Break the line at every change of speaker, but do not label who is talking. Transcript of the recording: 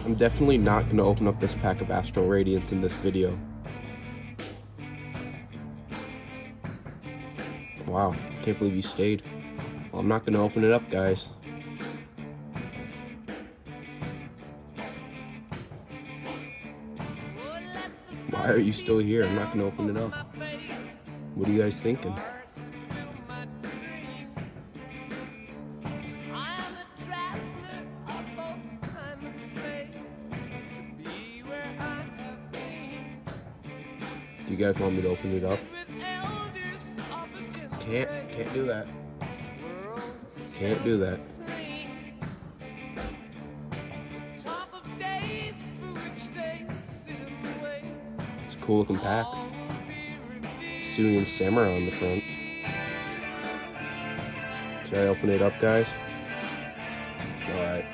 I'm definitely not going to open up this pack of Astral Radiance in this video. Wow, can't believe you stayed. Well, I'm not going to open it up, guys. Why are you still here? I'm not going to open it up. What are you guys thinking? Do you guys want me to open it up? Can't do that. Can't do that. It's a cool looking pack. Syrian Samurai on the front. Should I open it up, guys? Alright.